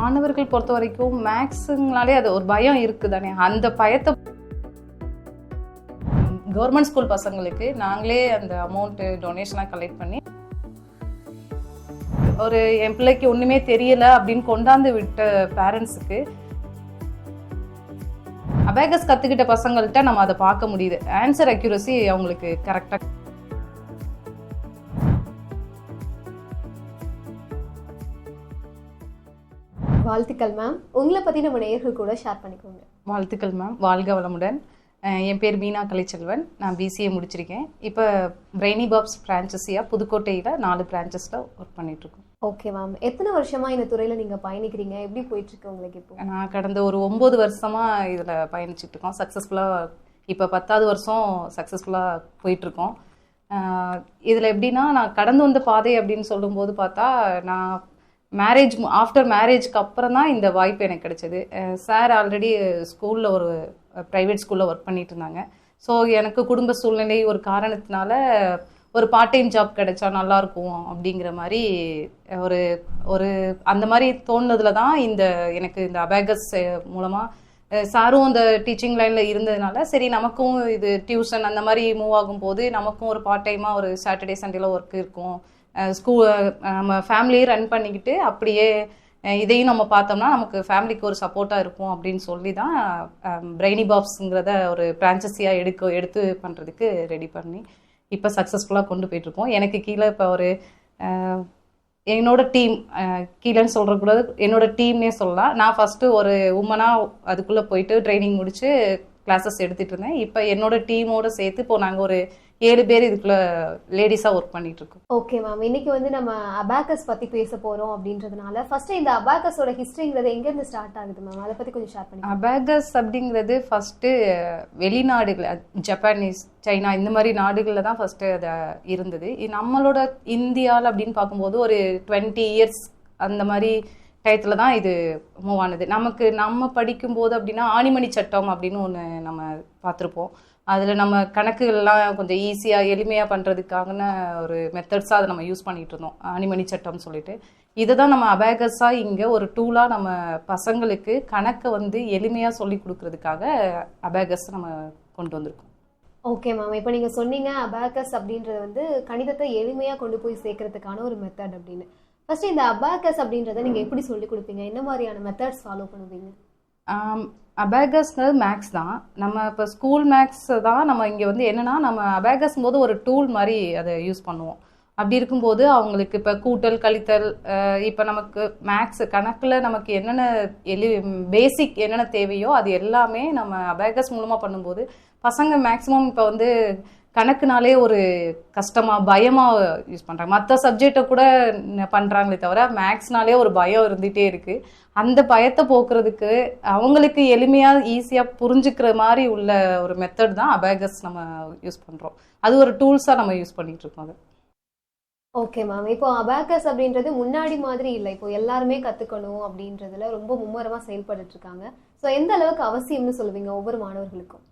மாணவர்கள் பொறுத்த வரைக்கும் மேக்ஸுங்களாலே அது ஒரு பயம் இருக்குது தானே. அந்த பயத்தை கவர்மெண்ட் ஸ்கூல் பசங்களுக்கு நாங்களே அந்த அமௌண்ட்டு டொனேஷனாக கலெக்ட் பண்ணி ஒரு என் பிள்ளைக்கு ஒன்றுமே தெரியலை அப்படின்னு கொண்டாந்து விட்ட பேரண்ட்ஸுக்கு அபேகஸ் கற்றுக்கிட்ட பசங்கள்கிட்ட நம்ம அதை பார்க்க முடியுது. ஆன்சர் அக்யூரசி அவங்களுக்கு கரெக்டாக. வாழ்த்துக்கள் மேம். உங்களை பற்றி நம்ம நேயர்கள் கூட ஷேர் பண்ணிக்கோங்க. வாழ்த்துக்கள் மேம். வாழ்க வளமுடன். என் பேர் மீனா கலைச்செல்வன். நான் பிசிஏ முடிச்சிருக்கேன். இப்போ பிரெய்னி பாப்ஸ் பிரான்ச்சஸியாக புதுக்கோட்டையில் 4 பிரான்ச்சஸில் ஒர்க் பண்ணிகிட்ருக்கோம். Okay ma'am. எத்தனை வருஷமாக இந்த துறையில் நீங்கள் பயணிக்கிறீங்க? எப்படி போயிட்டுருக்கு உங்களுக்கு இப்போ? நான் கடந்த ஒரு 9 வருஷமாக இதில் பயணிச்சுட்ருக்கோம். சக்ஸஸ்ஃபுல்லாக இப்போ 10வது வருஷம் சக்ஸஸ்ஃபுல்லாக போயிட்டுருக்கோம். இதில் எப்படின்னா, நான் கடந்து வந்த பாதை அப்படின்னு சொல்லும்போது பார்த்தா, நான் ஆஃப்டர் மேரேஜ்க்கு அப்புறம் தான் இந்த வாய்ப்பு எனக்கு கிடைச்சது. சார் ஆல்ரெடி ஸ்கூலில் ஒரு ப்ரைவேட் ஸ்கூலில் ஒர்க் பண்ணிட்டு இருந்தாங்க. ஸோ எனக்கு குடும்ப சூழ்நிலை ஒரு காரணத்தினால ஒரு பார்ட் டைம் ஜாப் கிடைச்சா நல்லாயிருக்கும் அப்படிங்கிற மாதிரி ஒரு அந்த மாதிரி தோணுனதில் தான் எனக்கு இந்த அபேகஸ் மூலமாக சாரும் அந்த டீச்சிங் லைனில் இருந்ததுனால, சரி நமக்கும் இது டியூஷன் அந்த மாதிரி மூவ் ஆகும்போது நமக்கும் ஒரு பார்ட் டைமாக ஒரு சாட்டர்டே சண்டேல ஒர்க் இருக்கும், நம்ம ஃபேமிலியே ரன் பண்ணிக்கிட்டு அப்படியே இதையும் நம்ம பார்த்தோம்னா நமக்கு ஃபேமிலிக்கு ஒரு சப்போர்ட்டாக இருக்கும் அப்படின்னு சொல்லி தான் பிரெய்னி பாப்ஸுங்கிறத ஒரு பிரான்ச்சஸியாக எடுத்து பண்ணுறதுக்கு ரெடி பண்ணி இப்போ சக்ஸஸ்ஃபுல்லாக கொண்டு போயிட்டுருக்கோம். எனக்கு கீழே இப்போ என்னோட டீம், கீழேன்னு சொல்கிறக்கூடாது, என்னோட டீம்னே சொல்லலாம். நான் ஃபஸ்ட்டு ஒரு உமனாக அதுக்குள்ளே போயிட்டு ட்ரைனிங் முடித்து கிளாஸஸ் எடுத்துகிட்டு இருந்தேன். இப்போ என்னோட டீமோடு சேர்த்து இப்போ நாங்கள் ஒரு 7 பேர் இதுக்குள்ள லேடிஸாக ஒர்க் பண்ணிட்டு இருக்கோம். Okay ma'am. இன்னைக்கு வந்து நம்ம அபாகஸ் பற்றி பேச போகிறோம் அப்படின்றதுனால ஃபர்ஸ்ட் இந்த அபாகஸோட ஹிஸ்ட்ரிங்கிறது எங்கேருந்து ஸ்டார்ட் ஆகுது மேம்? அதை பற்றி கொஞ்சம் ஷேர் பண்ணி. அபாகஸ் அப்படிங்கிறது ஃபஸ்ட்டு வெளிநாடுகள், ஜப்பானீஸ், சைனா இந்த மாதிரி நாடுகளில் தான் ஃபஸ்ட்டு அது இருந்தது. நம்மளோட இந்தியாவில் அப்படின்னு பார்க்கும்போது ஒரு 20 இயர்ஸ் அந்த மாதிரி டயத்தில் தான் இது மூவ் ஆனது. நம்ம படிக்கும்போது அப்படின்னா ஆணிமணி சட்டம் அப்படின்னு ஒன்று நம்ம பார்த்துருப்போம். அதில் நம்ம கணக்குகள்லாம் கொஞ்சம் ஈஸியாக எளிமையாக பண்ணுறதுக்கான ஒரு மெத்தட்ஸாக அதை நம்ம யூஸ் பண்ணிகிட்டு இருந்தோம், ஆணிமணி சட்டம்னு சொல்லிட்டு. இதை தான் நம்ம அபேகஸாக இங்கே ஒரு டூலாக நம்ம பசங்களுக்கு கணக்கை எளிமையாக சொல்லி கொடுக்கறதுக்காக அபேகஸ் நம்ம கொண்டு வந்திருக்கோம். Okay ma'am. இப்போ நீங்கள் சொன்னீங்க அபாகஸ் அப்படின்றது கணிதத்தை எளிமையாக கொண்டு போய் சேர்க்கறதுக்கான ஒரு மெத்தட் அப்படின்னு. ஃபர்ஸ்ட் இந்த அபாகஸ் அப்படின்றத நீங்கள் எப்படி சொல்லி கொடுப்பீங்க? என்ன மாதிரியான மெத்தட்ஸ் ஃபாலோ பண்ணுவீங்க? அபேகஸ்ங்கிறது மேக்ஸ் தான். நம்ம இப்போ ஸ்கூல் மேக்ஸ் தான் நம்ம இங்கே என்னென்னா, நம்ம அபேகஸ் போது ஒரு டூல் மாதிரி அதை யூஸ் பண்ணுவோம். அப்படி இருக்கும்போது அவங்களுக்கு இப்போ கூட்டல் கழித்தல், இப்போ நமக்கு மேக்ஸ் கணக்கில் நமக்கு என்னென்ன பேசிக் என்னென்ன தேவையோ அது எல்லாமே நம்ம அபேகஸ் மூலமாக பண்ணும்போது பசங்க மேக்ஸிமம் இப்போ கணக்குனாலே ஒரு கஷ்டமாக பயமாக யூஸ் பண்ணுறாங்க. மற்ற சப்ஜெக்டை கூட பண்ணுறாங்களே தவிர மேக்ஸ்னாலே ஒரு பயம் இருந்துகிட்டே இருக்குது. அந்த பயத்தை போக்குறதுக்கு அவங்களுக்கு எளிமையாக ஈஸியாக புரிஞ்சுக்கிற மாதிரி உள்ள ஒரு மெத்தட் தான் அபேகஸ் நம்ம யூஸ் பண்ணுறோம். அது ஒரு டூல்ஸாக நம்ம யூஸ் பண்ணிகிட்டு இருக்கோம் அது. Okay ma'am. இப்போ அபாகஸ் அப்படின்றது முன்னாடி மாதிரி இல்லை, இப்போ எல்லாருமே கற்றுக்கணும் அப்படின்றதுல ரொம்ப மும்முரமாக செயல்பட்டு இருக்காங்க. ஸோ எந்த அளவுக்கு அவசியம்னு சொல்லுவீங்க ஒவ்வொரு மாணவர்களுக்கும்?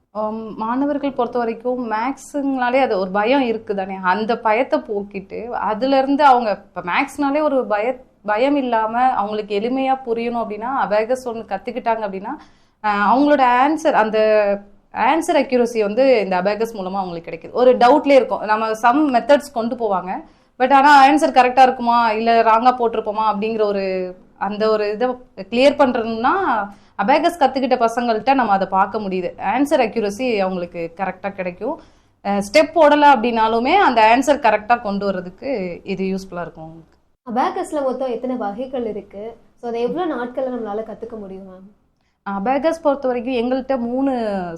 மாணவர்கள் பொறுத்த வரைக்கும் மேக்ஸுங்களாலே அது ஒரு பயம் இருக்குது தானே. அந்த பயத்தை போக்கிட்டு அதுலேருந்து அவங்க இப்போ மேக்ஸ்னாலே ஒரு பயம் இல்லாமல் அவங்களுக்கு எளிமையாக புரியணும் அப்படின்னா அபேகஸ் ஒன்று கற்றுக்கிட்டாங்க அப்படின்னா அவங்களோட அந்த ஆன்சர் அக்யூரசி இந்த அபேகஸ் மூலமாக அவங்களுக்கு கிடைக்குது. ஒரு டவுட்லேயே இருக்கும், நம்ம சம் மெத்தட்ஸ் கொண்டு போவாங்க, பட் ஆனால் ஆன்சர் கரெக்டாக இருக்குமா இல்லை ராங்காக போட்டிருப்போமா அப்படிங்கிற அந்த ஒரு இதை கிளியர் பண்ணுறதுன்னா அபேகஸ் கற்றுக்கிட்ட பசங்கள்கிட்ட நம்ம அதை பார்க்க முடியுது. ஆன்சர் அக்யூரசி அவங்களுக்கு கரெக்டாக கிடைக்கும். ஸ்டெப் போடலை அப்படின்னாலுமே அந்த ஆன்சர் கரெக்டாக கொண்டு வர்றதுக்கு இது யூஸ்ஃபுல்லாக இருக்கும் அவங்களுக்கு. அபேகஸில் மொத்தம் எத்தனை வகைகள் இருக்குது? ஸோ அதை எவ்வளோ நாட்களில் நம்மளால் கற்றுக்க முடியும் மேம்? அபேகஸ் பொறுத்த வரைக்கும் எங்கள்கிட்ட 3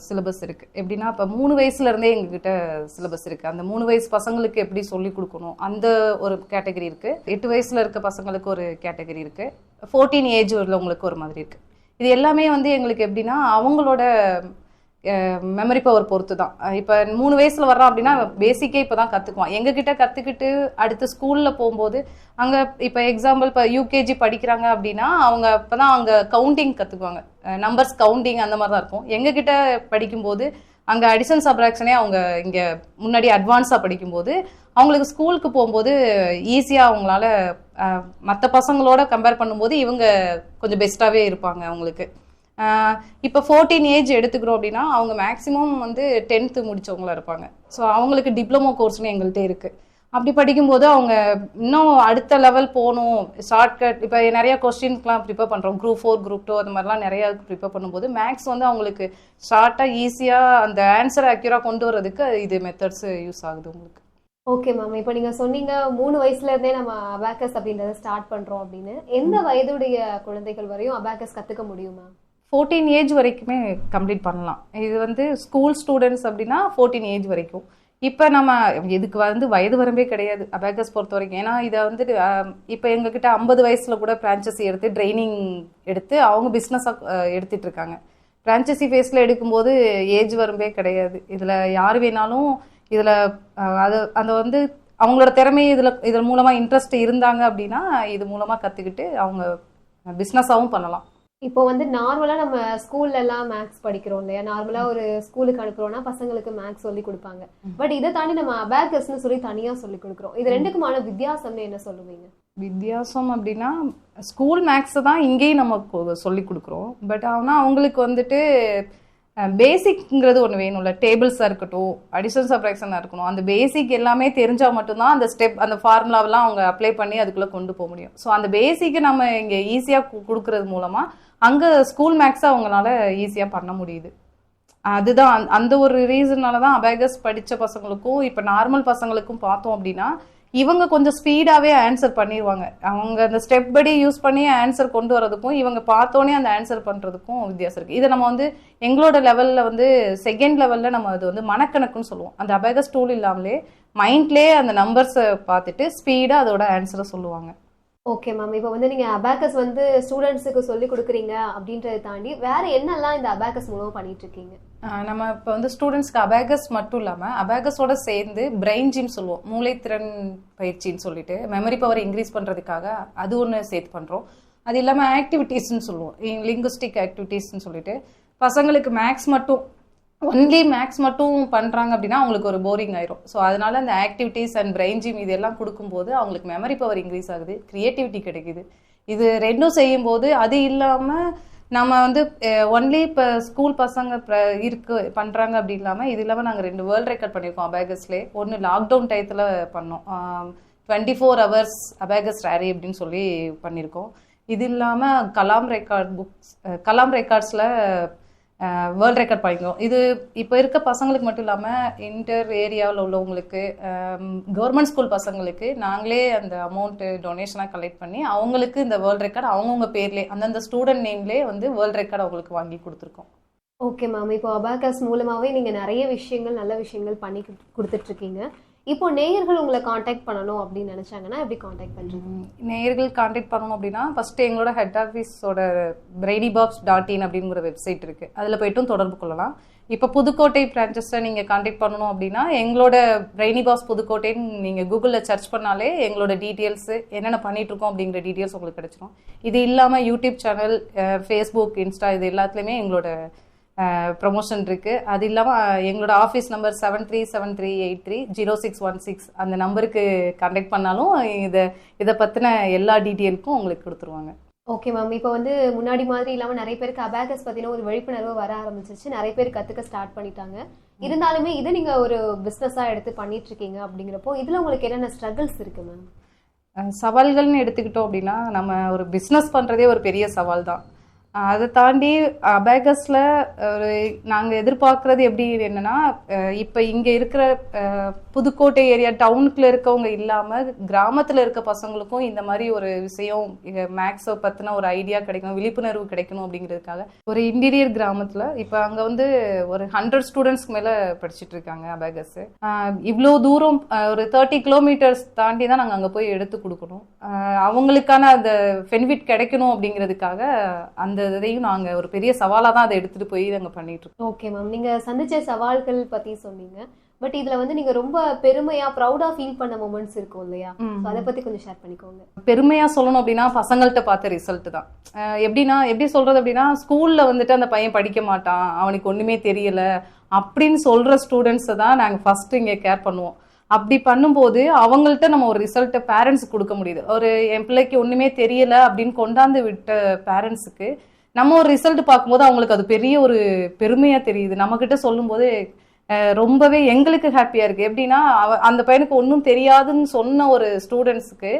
சிலபஸ் இருக்குது. எப்படின்னா இப்போ 3 வயசுலேருந்தே எங்ககிட்ட சிலபஸ் இருக்குது. அந்த 3 வயசு பசங்களுக்கு எப்படி சொல்லி கொடுக்கணும் அந்த ஒரு கேட்டகரி இருக்குது. 8 வயசில் இருக்க பசங்களுக்கு ஒரு கேட்டகரி இருக்குது. 14 ஏஜ் உள்ளவங்களுக்கு ஒரு மாதிரி இருக்குது. இது எல்லாமே எங்களுக்கு எப்படின்னா அவங்களோட மெமரி பவர் பொறுத்து தான். இப்போ 3 வயசில் வர்றோம் அப்படின்னா பேசிக்கே இப்போ தான் கற்றுக்குவான். எங்ககிட்ட கற்றுக்கிட்டு அடுத்து ஸ்கூலில் போகும்போது அங்கே இப்போ எக்ஸாம்பிள் இப்போ யூகேஜி படிக்கிறாங்க அப்படின்னா அவங்க இப்போ தான் அவங்க கவுண்டிங் கற்றுக்குவாங்க, நம்பர்ஸ் கவுண்டிங் அந்த மாதிரி தான் இருக்கும். எங்ககிட்ட படிக்கும்போது அங்கே அடிஷன் சப்ராக்ஷனே அவங்க இங்கே முன்னாடி அட்வான்ஸாக படிக்கும்போது அவங்களுக்கு ஸ்கூலுக்கு போகும்போது ஈஸியாக அவங்களால மற்ற பசங்களோட கம்பேர் பண்ணும்போது இவங்க கொஞ்சம் பெஸ்ட்டாகவே இருப்பாங்க அவங்களுக்கு. இப்போ 14 ஏஜ் எடுத்துக்கிறோம் அப்படின்னா அவங்க மேக்ஸிமம் வந்து 10th முடிச்சவங்களா இருப்பாங்க. ஸோ அவங்களுக்கு டிப்ளமோ கோர்ஸ்னு எங்கள்கிட்ட இருக்குது. அப்படி படிக்கும்போது அவங்க இன்னும் அடுத்த லெவல் போகணும், ஷார்ட்கட். இப்போ நிறைய கொஸ்டின்ஸ்லாம் ப்ரிப்பேர் பண்ணுறோம், Group 4 Group 2 அது மாதிரிலாம் நிறையா ப்ரிப்பேர் பண்ணும்போது மேக்ஸ் வந்து அவங்களுக்கு ஷார்ட்டாக ஈஸியாக அந்த ஆன்சரை அக்யூராக கொண்டு வர்றதுக்கு இது மெத்தட்ஸ் யூஸ் ஆகுது உங்களுக்கு. ஓகே மேம், இப்போ நீங்க சொன்னீங்க 3 வயசுல இருந்தே நம்ம அபாக்கஸ் அப்படின்றத ஸ்டார்ட் பண்றோம் அப்படின்னு. எந்த வயதுடைய குழந்தைகள் வரையும் அபாக்கஸ் கத்துக்க முடியுமா? 14 ஏஜ் வரைக்குமே கம்ப்ளீட் பண்ணலாம். இது வந்து ஸ்கூல் ஸ்டூடெண்ட்ஸ் அப்படின்னா 14 ஏஜ் வரைக்கும். இப்போ நம்ம இதுக்கு வந்து வயது வரம்பே கிடையாது அபாக்கஸ் பொறுத்த வரைக்கும். ஏன்னா இதை வந்து இப்போ எங்ககிட்ட 50 வயசுல கூட பிரான்ச்சஸி எடுத்து ட்ரைனிங் எடுத்து அவங்க பிஸ்னஸாக எடுத்துட்டு இருக்காங்க. பிரான்ச்சஸி ஃபேஸில் எடுக்கும்போது ஏஜ் வரம்பே கிடையாது. இதில் யார் வேணாலும் இதில் அது அந்த வந்து அவங்களோட திறமை இதில் மூலமாக இன்ட்ரெஸ்ட் இருந்தாங்க அப்படின்னா இது மூலமாக கற்றுக்கிட்டு அவங்க பிஸ்னஸாகவும் பண்ணலாம். இப்போ வந்து நார்மலா நம்ம ஸ்கூல்ல எல்லாம் மேக்ஸ் படிக்கிறோம் இல்லையா, நார்மலா ஒரு ஸ்கூலுக்கு அனுப்புறோம்னா பசங்களுக்கு மேக்ஸ் சொல்லி கொடுப்பாங்க. பட் இதை தாண்டி நம்ம அபாக்கஸ்னு சொல்லி தனியா சொல்லி கொடுக்குறோம். இது ரெண்டுக்குமான வித்தியாசம்னு என்ன சொல்லுவீங்க? வித்தியாசம் அப்படின்னா ஸ்கூல் மேக்ஸ் தான் இங்கேயும் நம்ம சொல்லி கொடுக்குறோம். பட் ஆனால் அவங்களுக்கு வந்துட்டு பேசிக்ங்கிறது ஒன்று வேணும்ல. டேபிள்ஸாக இருக்கட்டும், அடிஷன் சப்ராக்ஷனாக இருக்கணும், அந்த பேசிக் எல்லாமே தெரிஞ்சால் மட்டும்தான் அந்த ஸ்டெப் அந்த ஃபார்முலாவெல்லாம் அவங்க அப்ளை பண்ணி அதுக்குள்ளே கொண்டு போக முடியும். ஸோ அந்த பேசிக்கை நம்ம இங்கே ஈஸியாக கொடுக்கறது மூலமாக அங்கே ஸ்கூல் மேக்ஸை அவங்களால ஈஸியாக பண்ண முடியுது. அதுதான் அந்த ஒரு ரீசன்னால தான் அபாகஸ் படித்த பசங்களுக்கும் இப்போ நார்மல் பசங்களுக்கும் பார்த்தோம் அப்படின்னா இவங்க கொஞ்சம் ஸ்பீடாகவே ஆன்சர் பண்ணிடுவாங்க. அவங்க அந்த ஸ்டெப் படி யூஸ் பண்ணி ஆன்சர் கொண்டு வரதுக்கும் இவங்க பார்த்தோன்னே அந்த ஆன்சர் பண்ணுறதுக்கும் வித்தியாசம் இருக்குது. இதை நம்ம வந்து எங்களோட லெவலில் வந்து செகண்ட் லெவலில் நம்ம அது வந்து மனக்கணக்குன்னு சொல்லுவோம். அந்த அபாகஸ் டூல் இல்லாமலே மைண்ட்லேயே அந்த நம்பர்ஸை பார்த்துட்டு ஸ்பீடாக அதோட ஆன்சரை சொல்லுவாங்க. ஓகே மேம், இப்போ வந்து நீங்கள் அபாக்கஸ் வந்து ஸ்டூடெண்ட்ஸுக்கு சொல்லி கொடுக்குறீங்க அப்படின்றத தாண்டி வேற என்னெல்லாம் இந்த அபாக்கஸ் மூலமாக பண்ணிட்டு இருக்கீங்க? நம்ம இப்போ வந்து ஸ்டூடெண்ட்ஸ்க்கு அபாகஸ் மட்டும் இல்லாமல் அபாகஸோட சேர்ந்து பிரெயின் ஜிம் சொல்லுவோம், மூளைத்திறன் பயிற்சின்னு சொல்லிட்டு மெமரி பவர் இன்க்ரீஸ் பண்ணுறதுக்காக அது ஒன்று சேர்த்து பண்ணுறோம். அது இல்லாமல் ஆக்டிவிட்டீஸ்ன்னு சொல்லுவோம், லிங்குஸ்டிக் ஆக்டிவிட்டீஸ்ன்னு சொல்லிட்டு பசங்களுக்கு மேக்ஸ் மட்டும் ஒன்லி மேக்ஸ் மட்டும் பண்ணுறாங்க அப்படின்னா அவங்களுக்கு ஒரு போரிங் ஆயிரும். ஸோ அதனால அந்த ஆக்டிவிட்டீஸ் அண்ட் பிரெயின் ஜிம் இதெல்லாம் கொடுக்கும்போது அவங்களுக்கு மெமரி பவர் இன்க்ரீஸ் ஆகுது, கிரியேட்டிவிட்டி கிடைக்குது. இது ரெண்டும் செய்யும்போது அது இல்லாமல் நம்ம வந்து ஒன்லி இப்போ ஸ்கூல் பசங்க பண்ணுறாங்க அப்படி இல்லாமல் இது இல்லாமல் நாங்கள் 2 வேர்ல்ட் ரெக்கார்ட் பண்ணியிருக்கோம் அபாகஸ்லேயே. ஒன்று லாக்டவுன் டயத்தில் பண்ணோம், 24 hours அபாகஸ் ரேரி அப்படின்னு சொல்லி பண்ணியிருக்கோம். இது இல்லாமல் கலாம் ரெக்கார்ட்ஸில் வேர்ல்ட் ரெக்கார்ட் பண்ணிக்கிறோம். இது இப்போ இருக்க பசங்களுக்கு மட்டும் இல்லாமல் இன்டர் ஏரியாவில் உள்ளவங்களுக்கு, கவர்மெண்ட் ஸ்கூல் பசங்களுக்கு நாங்களே அந்த அமௌண்ட்டு டொனேஷனாக கலெக்ட் பண்ணி அவங்களுக்கு இந்த வேர்ல்ட் ரெக்கார்ட் அவங்கவுங்க பேர்லேயே அந்தந்த ஸ்டூடெண்ட் நேம்லேயே வந்து வேர்ல்ட் ரெக்கார்ட் அவங்களுக்கு வாங்கி கொடுத்துருக்கோம். ஓகே மேம், இப்போ அபாகஸ் மூலமாகவே நீங்கள் நிறைய விஷயங்கள் நல்ல விஷயங்கள் பண்ணி கொடுத்துட்ருக்கீங்க. இப்போ நேயர்கள் உங்களை காண்டாக்ட் பண்ணணும் அப்படின்னு நினைச்சாங்கன்னா எப்படி காண்டாக்ட் பண்ணுறீங்க? நேயர்கள் காண்டாக்ட் பண்ணணும் அப்படின்னா ஃபஸ்ட்டு எங்களோட ஹெட் ஆஃபீஸோட brainibox.in அப்படிங்கிற வெப்சைட் இருக்குது, அதில் போய்ட்டும் தொடர்பு கொள்ளலாம். இப்போ புதுக்கோட்டை பிரான்ச்சஸில் நீங்கள் காண்டாக்ட் பண்ணணும் அப்படின்னா எங்களோட பிரெய்னிபாக்ஸ் புதுக்கோட்டைன்னு நீங்கள் கூகுளில் சர்ச் பண்ணாலே எங்களோட டீட்டெயில்ஸு என்னென்ன பண்ணிகிட்ருக்கோம் அப்படிங்கிற டீட்டெயில்ஸ் உங்களுக்கு கிடைச்சிடும். இது இல்லாமல் யூடியூப் சேனல், ஃபேஸ்புக், இன்ஸ்டா இது எல்லாத்துலேயுமே எங்களோட ப்ரொமோஷன் இருக்குது. அது இல்லாமல் எங்களோட ஆஃபீஸ் நம்பர் 7373830616 அந்த நம்பருக்கு கான்டாக்ட் பண்ணாலும் இதை பற்றின எல்லா டீட்டெயிலுக்கும் உங்களுக்கு கொடுத்துருவாங்க. ஓகே மேம், இப்போ வந்து முன்னாடி மாதிரி இல்லாமல் நிறைய பேருக்கு அபாகஸ் பற்றின ஒரு விழிப்புணர்வு வர ஆரம்பிச்சிருச்சு, நிறைய பேர் கற்றுக்க ஸ்டார்ட் பண்ணிட்டாங்க. இருந்தாலுமே இதை நீங்கள் ஒரு பிஸ்னஸாக எடுத்து பண்ணிட்டு இருக்கீங்க அப்படிங்கிறப்போ இதில் உங்களுக்கு என்னென்ன ஸ்ட்ரகிள்ஸ் இருக்குது மேம்? சவால்கள்னு எடுத்துக்கிட்டோம் அப்படின்னா நம்ம ஒரு பிஸ்னஸ் பண்ணுறதே ஒரு பெரிய சவால் தான். அதை தாண்டி அபாகஸில் ஒரு நாங்கள் எதிர்பார்க்குறது எப்படி என்னென்னா இப்போ இங்கே இருக்கிற புதுக்கோட்டை ஏரியா டவுனுக்குள்ளே இருக்கவங்க இல்லாமல் கிராமத்தில் இருக்க பசங்களுக்கும் இந்த மாதிரி ஒரு விஷயம் மேக்ஸை பற்றின ஒரு ஐடியா கிடைக்கணும், விழிப்புணர்வு கிடைக்கணும் அப்படிங்கிறதுக்காக ஒரு இன்டீரியர் கிராமத்தில் இப்போ அங்கே வந்து ஒரு 100 ஸ்டூடெண்ட்ஸ்க்கு மேலே படிச்சுட்டு இருக்காங்க அபாகஸு. இவ்வளோ தூரம் ஒரு 30 கிலோமீட்டர்ஸ் தாண்டி தான் நாங்கள் அங்கே போய் எடுத்து கொடுக்கணும். அவங்களுக்கான அந்த பெனிஃபிட் கிடைக்கணும் அப்படிங்கிறதுக்காக அந்த இதையும் நாங்கள் ஒரு பெரிய சவாலாக தான் அதை எடுத்துகிட்டு போய் நாங்கள் பண்ணிட்டு இருக்கோம். ஓகே மேம், நீங்கள் சந்திச்ச சவால்கள் பற்றி சொன்னீங்க. பட் இதுல வந்து நீங்க ரொம்ப பெருமையா ப்ரௌடா ஃபீல் பண்ண மொமெண்ட்ஸ் இருக்கும் இல்லையா? அதை பத்தி கொஞ்சம் ஷேர் பண்ணிக்கோங்க. பெருமையா சொல்லணும் அப்படின்னா பசங்கள்கிட்ட பார்த்த ரிசல்ட் தான். எப்படி சொல்றது அப்படின்னா, ஸ்கூல்ல வந்துட்டு அந்த பையன் படிக்க மாட்டான், அவனுக்கு ஒண்ணுமே தெரியல அப்படின்னு சொல்ற ஸ்டூடெண்ட்ஸை தான் நாங்க ஃபர்ஸ்ட் இங்க கேர் பண்ணுவோம். அப்படி பண்ணும்போது அவங்கள்ட்ட நம்ம ஒரு ரிசல்ட்டை பேரண்ட்ஸ் கொடுக்க முடியுது. என் பிள்ளைக்கு ஒண்ணுமே தெரியல அப்படின்னு கொண்டாந்து விட்ட பேரண்ட்ஸுக்கு நம்ம ஒரு ரிசல்ட் பார்க்கும்போது அவங்களுக்கு அது பெரிய ஒரு பெருமையா தெரியுது. நம்ம கிட்ட சொல்லும் போது ரொம்பவே எங்களுக்கு ஹாப்பியா இருக்கு. எப்படின்னா, அந்த பையனுக்கு ஒன்றும் தெரியாதுன்னு சொன்ன ஒரு ஸ்டூடெண்ட்ஸுக்கு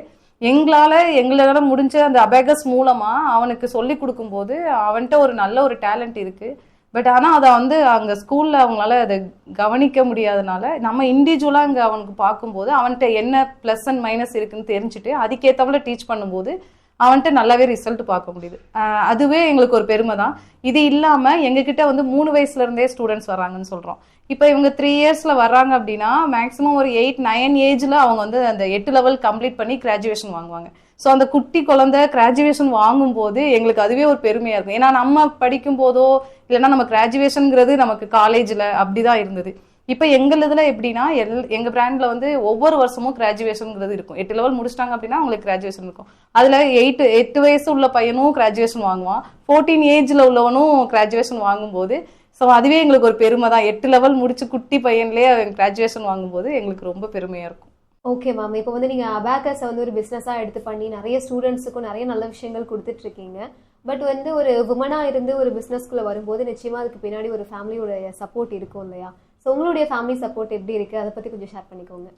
எங்களால முடிஞ்ச அந்த அபேகஸ் மூலமா அவனுக்கு சொல்லி கொடுக்கும்போது அவன்கிட்ட ஒரு நல்ல ஒரு டேலண்ட் இருக்கு. பட் ஆனால் அதை அங்கே ஸ்கூலில் அவங்களால அதை கவனிக்க முடியாதனால நம்ம இண்டிவிஜுவலாக இங்கே அவனுக்கு பார்க்கும்போது அவன்கிட்ட என்ன ப்ளஸ் அண்ட் மைனஸ் இருக்குன்னு தெரிஞ்சுட்டு அதுக்கேற்றவள டீச் பண்ணும்போது அவன்கிட்ட நல்லாவே ரிசல்ட் பார்க்க முடியுது. அதுவே எங்களுக்கு ஒரு பெருமை தான். இது இல்லாமல் எங்ககிட்ட 3 வயசுலேருந்தே ஸ்டூடெண்ட்ஸ் வராங்கன்னு சொல்கிறோம். இப்போ இவங்க 3 இயர்ஸில் வர்றாங்க அப்படின்னா மேக்ஸிமம் ஒரு 8-9 ஏஜில் அவங்க அந்த 8 லெவல் கம்ப்ளீட் பண்ணி கிராஜுவேஷன் வாங்குவாங்க. ஸோ அந்த குட்டி குழந்தை கிராஜுவேஷன் வாங்கும்போது எங்களுக்கு அதுவே ஒரு பெருமையாக இருக்கும். ஏன்னா நம்ம படிக்கும் போதோ இல்லைன்னா நம்ம கிராஜுவேஷனுங்கிறது நமக்கு காலேஜில் அப்படிதான் இருந்தது. இப்போ எங்கள் இதில் எப்படின்னா எங்கள் பிராண்டில் ஒவ்வொரு வருஷமும் கிராஜுவேஷனுங்கிறது இருக்கும். 8 லெவல் முடிச்சிட்டாங்க அப்படின்னா அவங்களுக்கு கிராஜுவேஷன் இருக்கும். அதில் 8 வயசு உள்ள பையனும் கிராஜுவேஷன் வாங்குவான், 14 ஏஜில் உள்ளவனும் கிராஜுவேஷன் வாங்கும்போது ஸோ அதுவே எங்களுக்கு ஒரு பெருமை தான். 8 லெவல் முடிச்சு குட்டி பையன்லேயே கிராஜுவேஷன் வாங்கும்போது எங்களுக்கு ரொம்ப பெருமையாக இருக்கும். ஓகே மேம், இப்போ நீங்கள் அபாக்கஸை ஒரு பிஸ்னஸாக எடுத்து பண்ணி நிறைய ஸ்டூடெண்ட்ஸுக்கும் நிறைய நல்ல விஷயங்கள் கொடுத்துட்டு இருக்கீங்க. பட் ஒரு உமனாக இருந்து ஒரு பிஸ்னஸ்குள்ளே வரும்போது நிச்சயமாக அதுக்கு பின்னாடி ஒரு ஃபேமிலியோட சப்போர்ட் இருக்கும் இல்லையா? ஸோ உங்களுடைய ஃபேமிலி சப்போர்ட் எப்படி இருக்குது, அதை பற்றி கொஞ்சம் ஷேர் பண்ணிக்கோங்க.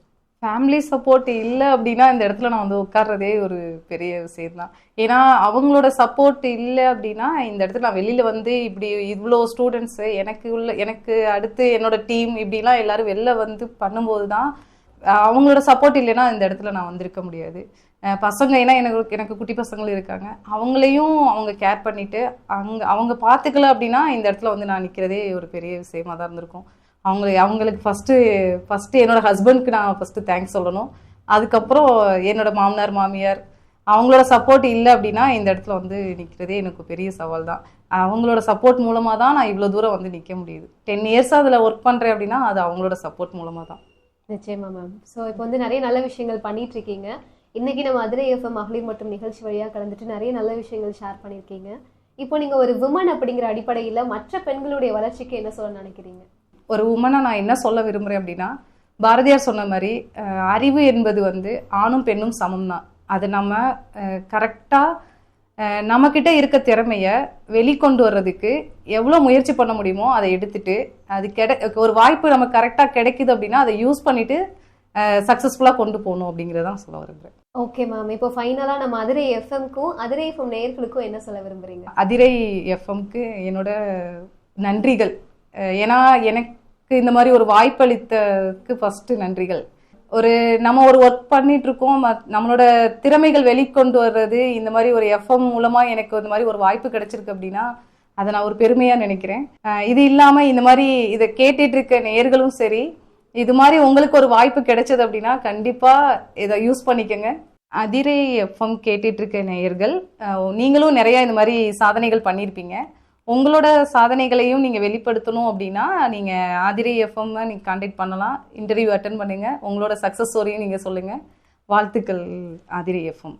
ஃபேமிலி சப்போர்ட் இல்லை அப்படின்னா இந்த இடத்துல நான் உட்கார்றதே ஒரு பெரிய விஷயம் தான். ஏன்னா அவங்களோட சப்போர்ட் இல்லை அப்படின்னா இந்த இடத்துல நான் வெளியில் இப்படி இவ்வளோ ஸ்டூடெண்ட்ஸு எனக்கு அடுத்து என்னோட டீம் இப்படிலாம் எல்லாரும் வெளில பண்ணும்போது தான் அவங்களோட சப்போர்ட் இல்லைன்னா இந்த இடத்துல நான் வந்திருக்க முடியாது. பசங்க ஏன்னா எனக்கு குட்டி பசங்களும் இருக்காங்க, அவங்களையும் அவங்க கேர் பண்ணிட்டு அவங்க பார்த்துக்கல அப்படின்னா இந்த இடத்துல நான் நிற்கிறதே ஒரு பெரிய விஷயமா தான் இருந்திருக்கும். அவங்களுக்கு ஃபஸ்ட்டு என்னோட ஹஸ்பண்ட்க்கு நான் ஃபஸ்ட்டு தேங்க்ஸ் சொல்லணும். அதுக்கப்புறம் என்னோட மாமனார் மாமியார் அவங்களோட சப்போர்ட் இல்லை அப்படின்னா இந்த இடத்துல நிற்கிறதே எனக்கு பெரிய சவால் தான். அவங்களோட சப்போர்ட் மூலமாக தான் நான் இவ்வளோ தூரம் நிற்க முடியுது. 10 இயர்ஸாக அதில் ஒர்க் பண்ணுறேன் அப்படின்னா அது அவங்களோட சப்போர்ட் மூலமாக தான். நிச்சயமா மேம். ஸோ இப்போ நிறைய நல்ல விஷயங்கள் பண்ணிட்டு இருக்கீங்க. இன்னைக்கு நம்ம மதுரை எஃப்எம் மகளிர் மற்றும் நிகழ்ச்சி வழியாக கலந்துட்டு நிறைய நல்ல விஷயங்கள் ஷேர் பண்ணியிருக்கீங்க. இப்போ நீங்கள் ஒரு விமன் அப்படிங்கிற அடிப்படையில் மற்ற பெண்களுடைய வளர்ச்சிக்கு என்ன சொல்ல நினைக்கிறீங்க? ஒரு உமனை நான் என்ன சொல்ல விரும்புகிறேன் அப்படின்னா, பாரதியார் சொன்ன மாதிரி அறிவு என்பது ஆணும் பெண்ணும் சமம் தான். அது நம்ம கரெக்டாக நம்மக்கிட்ட இருக்க திறமைய வெளிக்கொண்டு வர்றதுக்கு எவ்வளோ முயற்சி பண்ண முடியுமோ அதை எடுத்துட்டு அது ஒரு வாய்ப்பு நமக்கு கரெக்டாக கிடைக்குது அப்படின்னா அதை யூஸ் பண்ணிட்டு சக்ஸஸ்ஃபுல்லாக கொண்டு போகணும் அப்படிங்கிறதான் சொல்ல விரும்புகிறேன். ஓகே மேம், இப்போ ஃபைனலாக நம்ம அதிரை எஃப்எம்க்கும் அதிரை எஃப்எம் நேயர்களுக்கும் என்ன சொல்ல விரும்புகிறீங்க? அதிரை எஃப்எம்க்கு என்னோட நன்றிகள். ஏன்னா எனக்கு இந்த மாதிரி ஒரு வாய்ப்பளித்ததுக்கு ஃபஸ்ட்டு நன்றிகள். நம்ம ஒரு ஒர்க் பண்ணிட்டு இருக்கோம், நம்மளோட திறமைகள் வெளிக்கொண்டு வர்றது இந்த மாதிரி ஒரு எஃப்எம் மூலமாக எனக்கு இந்த மாதிரி ஒரு வாய்ப்பு கிடைச்சிருக்கு அப்படின்னா அதை நான் ஒரு பெருமையாக நினைக்கிறேன். இது இல்லாமல் இந்த மாதிரி இதை கேட்டுட்டு இருக்க நேயர்களும் சரி, இது மாதிரி உங்களுக்கு ஒரு வாய்ப்பு கிடைச்சது அப்படின்னா கண்டிப்பாக இதை யூஸ் பண்ணிக்கோங்க. அதிரை எஃப்எம் கேட்டுட்டு இருக்க நேயர்கள், நீங்களும் நிறையா இந்த மாதிரி சாதனைகள் பண்ணியிருப்பீங்க. உங்களோட சாதனைகளையும் நீங்கள் வெளிப்படுத்தணும் அப்படின்னா நீங்கள் அதிரை எஃப்எம் நீங்கள் கான்டாக்ட் பண்ணலாம், இன்டர்வியூ அட்டன் பண்ணுங்கள், உங்களோட சக்ஸஸ் ஸ்டோரியும் நீங்கள் சொல்லுங்கள். வாழ்த்துக்கள் அதிரை எஃப்எம்.